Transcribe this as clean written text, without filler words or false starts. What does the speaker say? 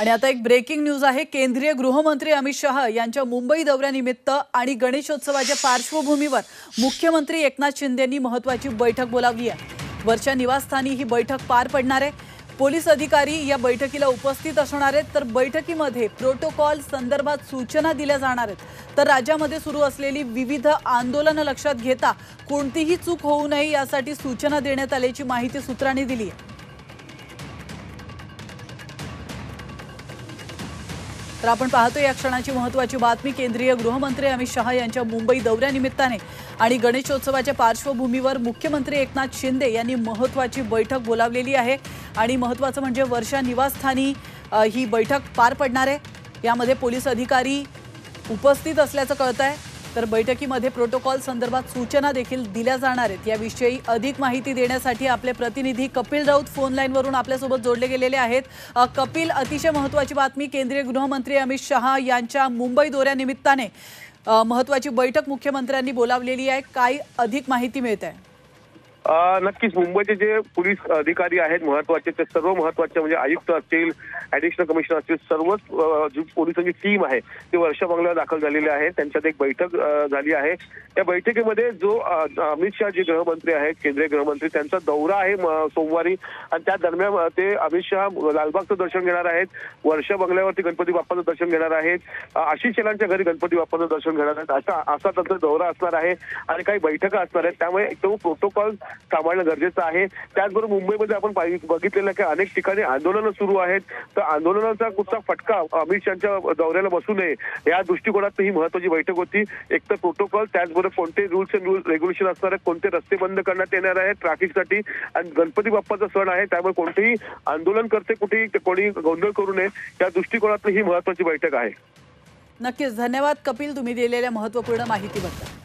आणि आता एक ब्रेकिंग न्यूज आहे। केंद्रीय गृहमंत्री अमित शाह यांच्या मुंबई दौऱ्यानिमित्त आणि गणेशोत्सवाच्या पार्श्वभूमीवर मुख्यमंत्री एकनाथ शिंदे यांनी महत्त्वाची बैठक बोलावली आहे। वरच्या निवासस्थानी ही बैठक पार पडणार आहे। पोलीस अधिकारी या बैठकीला उपस्थित असणार आहेत। तर बैठकीमध्ये प्रोटोकॉल संदर्भात सूचना दिल्या जाणार आहेत। तर राज्यामध्ये सुरू असलेली विविध आंदोलनं लक्षात घेता कोणतीही चूक होऊ नये यासाठी सूचना देण्यात आल्याची माहिती सूत्रांनी दिली आहे। तर आपण पाहतो या क्षणाची महत्त्वाची बातमी। केंद्रीय गृहमंत्री अमित शाह यांच्या मुंबई दौऱ्यानिमित्ताने आणि गणेशोत्सवाच्या पार्श्वभूमीवर मुख्यमंत्री एकनाथ शिंदे यांनी महत्त्वाची बैठक बोलावलेली आहे। आणि महत्त्वाचं म्हणजे वर्षा निवासस्थानी ही बैठक पार पडणार आहे। यामध्ये पोलीस अधिकारी उपस्थित असल्याचं कळतंय। तर बैठकीमध्ये प्रोटोकॉल संदर्भात सूचना देखील दिल्या जाणार आहेत। याविषयी अधिक माहिती देण्यासाठी आपले प्रतिनिधी कपिल राऊत फोन लाईनवरून आपल्यासोबत जोडले गेलेले आहेत। कपिल, अतिशय महत्त्वाची बातमी, केंद्रीय गृहमंत्री अमित शाह यांच्या मुंबई दौऱ्यानिमित्ताने महत्त्वाची बैठक मुख्यमंत्र्यांनी बोलावलेली आहे। काय अधिक माहिती मिळते? नक्कीच मुंबईचे जे पोलीस अधिकारी आहेत महत्त्वाचे, ते सर्व महत्त्वाचे म्हणजे आयुक्त असतील, ॲडिशनल कमिशनर असतील, सर्वच जी पोलिसांची टीम आहे ती वर्षा बंगल्यावर दाखल झालेली आहे। त्यांच्यात एक बैठक झाली आहे। त्या बैठकीमध्ये जो अमित शाह जे गृहमंत्री आहेत, केंद्रीय गृहमंत्री, त्यांचा दौरा आहे सोमवारी, आणि त्या दरम्यान ते अमित शाह लालबागचं दर्शन घेणार आहेत, वर्षा बंगल्यावरती गणपती बाप्पाचं दर्शन घेणार आहेत, आशिष शेलारच्या घरी गणपती बाप्पाचं दर्शन घेणार आहेत। असा त्यांचा दौरा असणार आहे आणि काही बैठका असणार आहेत। त्यामुळे तो प्रोटोकॉल सांभाळणं गरजेचं आहे। त्याचबरोबर मुंबईमध्ये आपण बघितलेलं की अनेक ठिकाणी आंदोलनं सुरू आहेत। तर आंदोलनाचा कुठचा फटका अमित शहाच्या दौऱ्याला बसू नये या दृष्टिकोनात ही महत्त्वाची बैठक होती। एक तर प्रोटोकॉल, त्याचबरोबर कोणते रूल्स अँड रेग्युलेशन असणार आहेत, कोणते रस्ते बंद करण्यात येणार आहेत ट्रॅफिकसाठी, आणि गणपती बाप्पाचा सण आहे त्यामुळे कोणतेही आंदोलन करते कोणी गोंधळ करू नये या दृष्टिकोनात ही महत्त्वाची बैठक आहे। नक्कीच, धन्यवाद कपिल, तुम्ही दिलेल्या महत्त्वपूर्ण माहितीबद्दल।